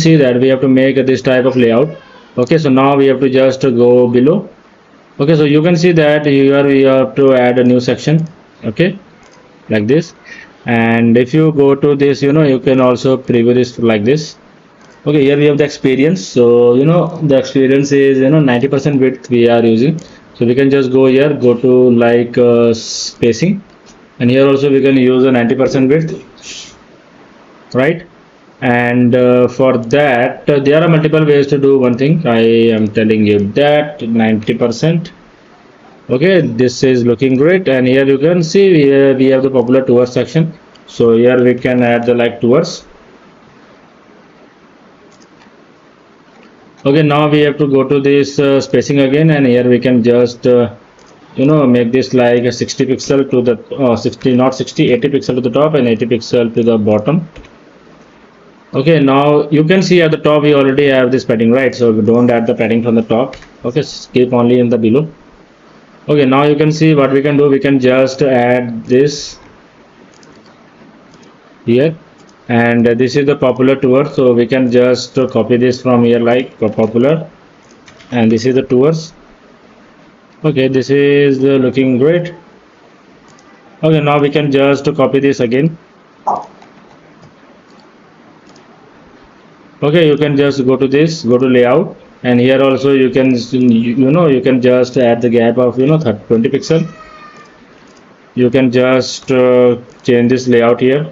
see that we have to make this type of layout. Okay, so now we have to just go below. Okay, so you can see that here we have to add a new section. Okay, like this. And if you go to this, you can also preview this like this. Okay, here we have the experience. So the experience is 90% width we are using. So we can just go here, go to like spacing, and here also we can use a 90% width, right? And for that there are multiple ways to do one thing. I am telling you that 90%. Okay, this is looking great. And here you can see we have the popular tours section. So here we can add the like tours. Okay, now we have to go to this spacing again, and here we can just make this like a 60 pixel to the 60, not 60, 80 pixel to the top and 80 pixel to the bottom. Okay, now you can see at the top we already have this padding, right? So we don't add the padding from the top. Okay, keep only in the below. Okay, now you can see what we can do. We can just add this here, and this is the popular tour. So we can just copy this from here like popular, and this is the tours. Okay, this is looking great. Okay, now we can just copy this again. Okay, you can just go to this, go to layout, and here also you can you can just add the gap of 20 pixel. You can just change this layout here.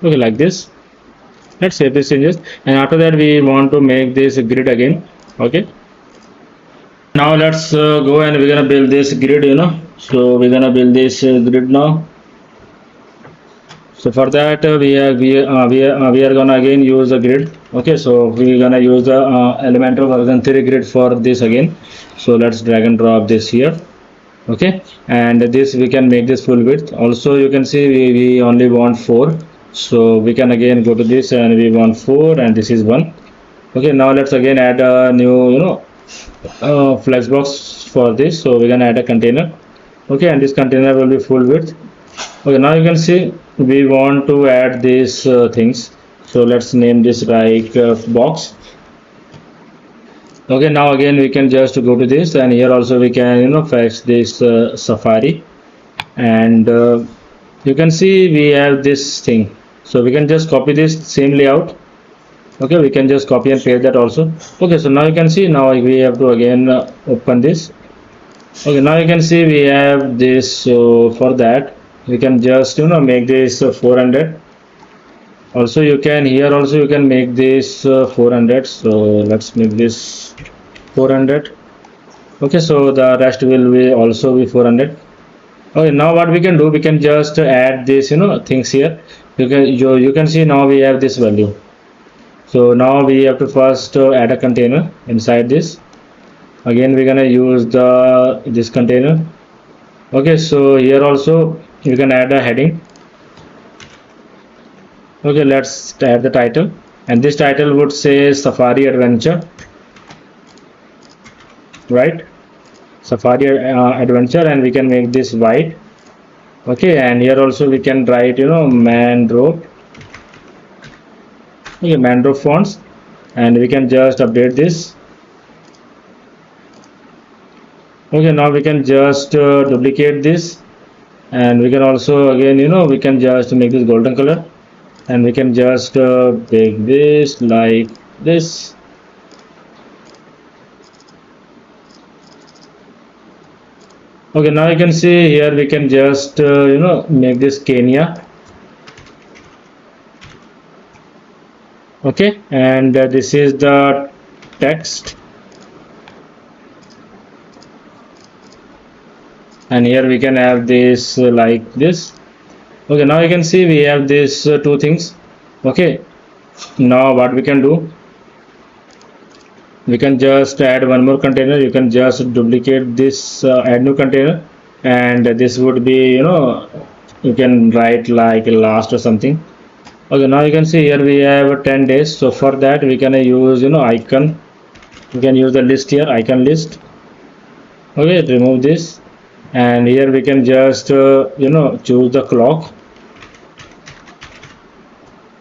Okay, like this. Let's save these changes, and after that we want to make this grid again. Okay, now let's go and we're gonna build this grid. So we're gonna build this grid now. So for that we are gonna again use the grid. Okay, so we're gonna use the Elementor version 3 grid for this again. So let's drag and drop this here. Okay, and this we can make this full width. Also you can see we only want 4, so we can again go to this and we want 4, and this is 1. Okay, now let's again add a new flex box for this. So we're gonna add a container. Okay, and this container will be full width. Okay, now you can see we want to add these things. So let's name this like box. Okay, now again we can just go to this, and here also we can fetch this Safari, and you can see we have this thing. So we can just copy this same layout. Okay, we can just copy and paste that also. Okay, so now you can see now we have to again open this. Okay, now you can see we have this. So for that we can just make this 400. Also you can here also you can make this 400. So let's make this 400. Okay, so the rest will be also be 400. Okay, now what we can do, we can just add this things here. You can see now we have this value. So now we have to first add a container inside this. Again we're gonna use this container. Okay, so here also you can add a heading. Okay, let's add the title, and this title would say Safari Adventure, right? Safari Adventure, and we can make this white. Okay, and here also we can write Mangrove. Okay, Mangrove fonts, and we can just update this. Okay, now we can just duplicate this, and we can also again we can just make this golden color, and we can just make this like this. Okay, now you can see here we can just make this Kenya. Okay, and this is the text, and here we can have this like this. Okay, now you can see we have these two things. Okay, now what we can do, we can just add one more container. You can just duplicate this, add new container, and this would be you can write like last or something. Okay, now you can see here we have 10 days. So for that we can use icon. We can use the list here, icon list. Okay, remove this, and here we can just choose the clock.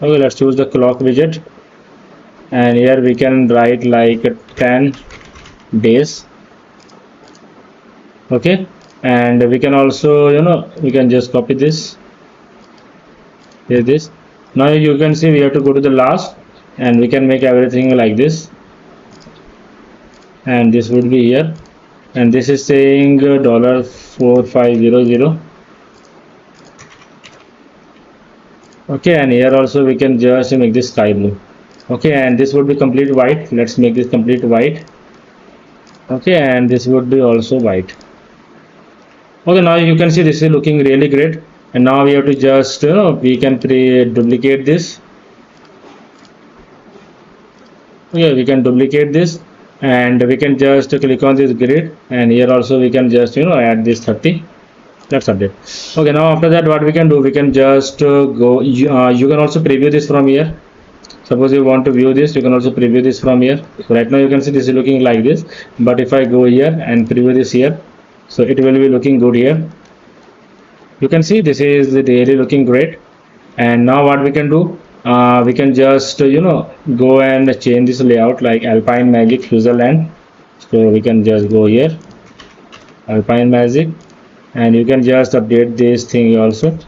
Okay, let's choose the clock widget, and here we can write like 10 days. Okay, and we can also, we can just copy this here, this. Now you can see we have to go to the last, and we can make everything like this, and this would be here, and this is saying $4500. Okay, and here also we can just make this sky blue. Okay, and this would be complete white. Let's make this complete white. Okay, and this would be also white. Okay, now you can see this is looking really great, and now we have to just we can duplicate this. Okay, we can duplicate this, and we can just click on this grid, and here also we can just add this 30. Let's update. Okay, now after that what we can do, we can just go, you can also preview this from here. Suppose you want to view this, you can also preview this from here. So right now you can see this is looking like this, but if I go here and preview this here, so it will be looking good here. You can see this is really looking great. And now what we can do, we can just go and change this layout like Alpine Magic Switzerland. So we can just go here, Alpine Magic, and you can just update this thing also.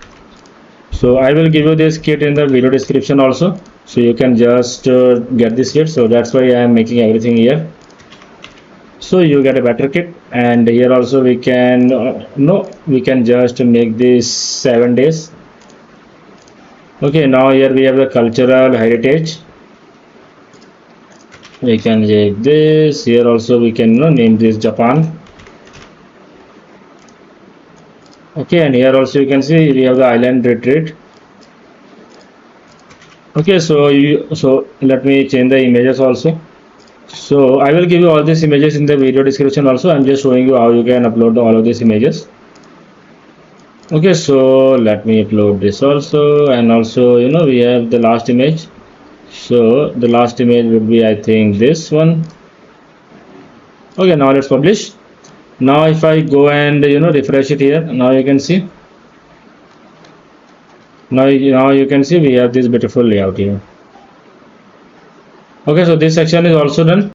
So I will give you this kit in the video description also, so you can just get this kit. So that's why I am making everything here, so you get a better kit. And here also we can we can just make this 7 days. Okay, now here we have the cultural heritage. We can take this. Here also we can name this Japan. Okay, and here also you can see we have the island retreat. Okay, so let me change the images also. So I will give you all these images in the video description also. I'm just showing you how you can upload all of these images. Okay, so let me upload this also, and also we have the last image. So the last image would be, I think, this one. Okay, now let's publish. Now if I go and refresh it here, now you can see, now you can see we have this beautiful layout here. Okay, so this section is also done.